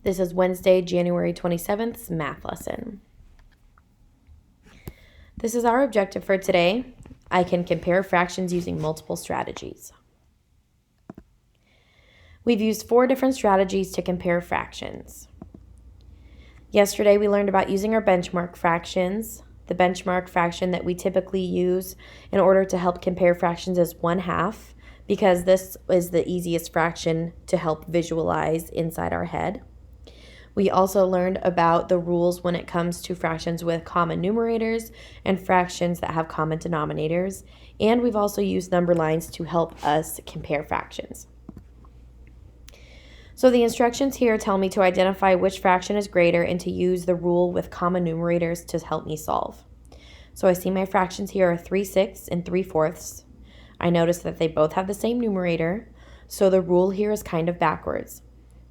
This is Wednesday, January 27th, math lesson. This is our objective for today. I can compare fractions using multiple strategies. We've used 4 different strategies to compare fractions. Yesterday, we learned about using our benchmark fractions. The benchmark fraction that we typically use in order to help compare fractions is 1/2, because this is the easiest fraction to help visualize inside our head. We also learned about the rules when it comes to fractions with common numerators and fractions that have common denominators. And we've also used number lines to help us compare fractions. So the instructions here tell me to identify which fraction is greater and to use the rule with common numerators to help me solve. So I see my fractions here are 3/6 and 3/4. I notice that they both have the same numerator, so the rule here is kind of backwards.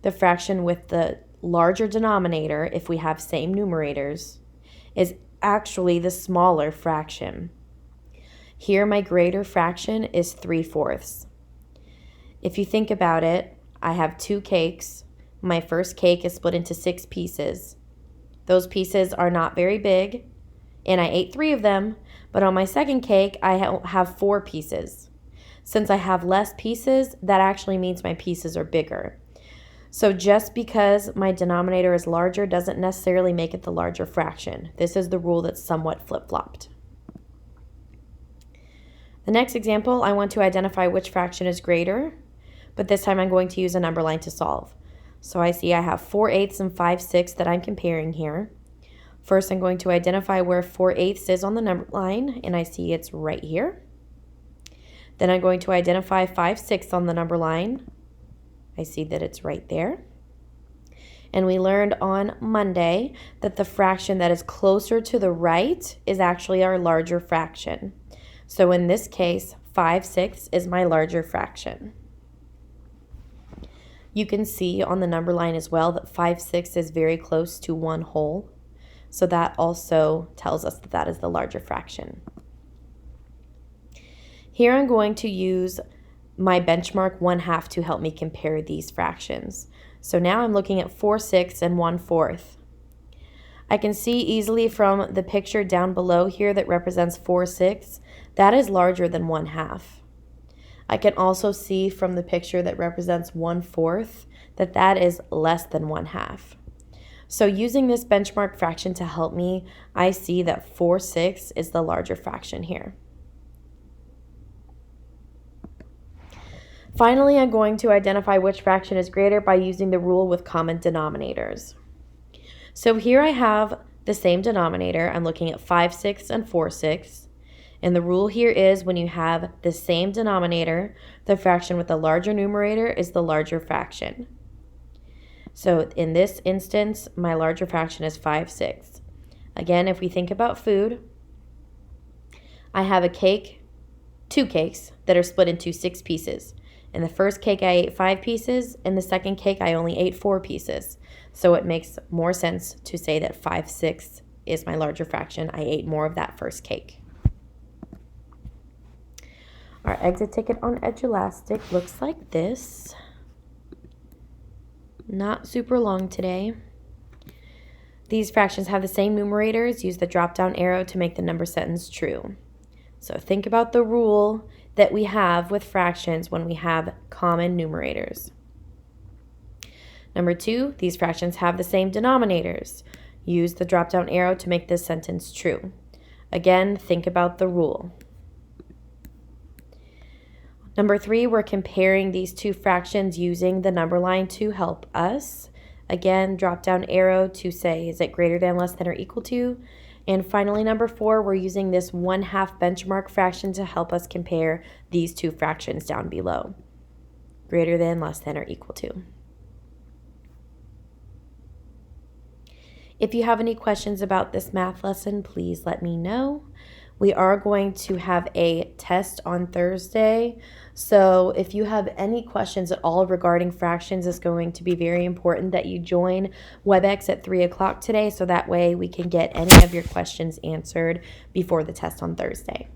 The fraction with the larger denominator, if we have same numerators, is actually the smaller fraction. Here my greater fraction is 3/4. If you think about it, I have 2 cakes. My first cake is split into 6 pieces. Those pieces are not very big, and I ate 3 of them, but on my second cake, I have 4 pieces. Since I have less pieces, that actually means my pieces are bigger. So just because my denominator is larger doesn't necessarily make it the larger fraction. This is the rule that's somewhat flip-flopped. The next example, I want to identify which fraction is greater, but this time I'm going to use a number line to solve. So I see I have 4/8 and 5/6 that I'm comparing here. First, I'm going to identify where 4/8 is on the number line, and I see it's right here. Then I'm going to identify 5/6 on the number line. I see that it's right there. And we learned on Monday that the fraction that is closer to the right is actually our larger fraction. So in this case, 5/6 is my larger fraction. You can see on the number line as well that 5/6 is very close to 1 whole. So that also tells us that that is the larger fraction. Here I'm going to use my benchmark 1/2 to help me compare these fractions. So now I'm looking at 4/6 and 1/4. I can see easily from the picture down below here that represents 4/6, that is larger than 1/2. I can also see from the picture that represents 1/4 that that is less than 1/2. So using this benchmark fraction to help me, I see that 4/6 is the larger fraction here. Finally, I'm going to identify which fraction is greater by using the rule with common denominators. So here I have the same denominator. I'm looking at 5/6 and 4/6. And the rule here is when you have the same denominator, the fraction with the larger numerator is the larger fraction. So in this instance, my larger fraction is 5/6. Again, if we think about food, I have a cake, 2 cakes that are split into 6 pieces. In the first cake, I ate 5 pieces. In the second cake, I only ate 4 pieces. So it makes more sense to say that 5/6 is my larger fraction. I ate more of that first cake. Our exit ticket on Edulastic looks like this. Not super long today. These fractions have the same numerators. Use the drop-down arrow to make the number sentence true. So think about the rule that we have with fractions when we have common numerators. Number 2, these fractions have the same denominators. Use the drop-down arrow to make this sentence true. Again, think about the rule. Number 3, we're comparing these 2 fractions using the number line to help us. Again, drop down arrow to say, is it greater than, less than, or equal to? And finally, number 4, we're using this 1/2 benchmark fraction to help us compare these 2 fractions down below. Greater than, less than, or equal to. If you have any questions about this math lesson, please let me know. We are going to have a test on Thursday. So if you have any questions at all regarding fractions, it's going to be very important that you join WebEx at 3 o'clock today, so that way we can get any of your questions answered before the test on Thursday.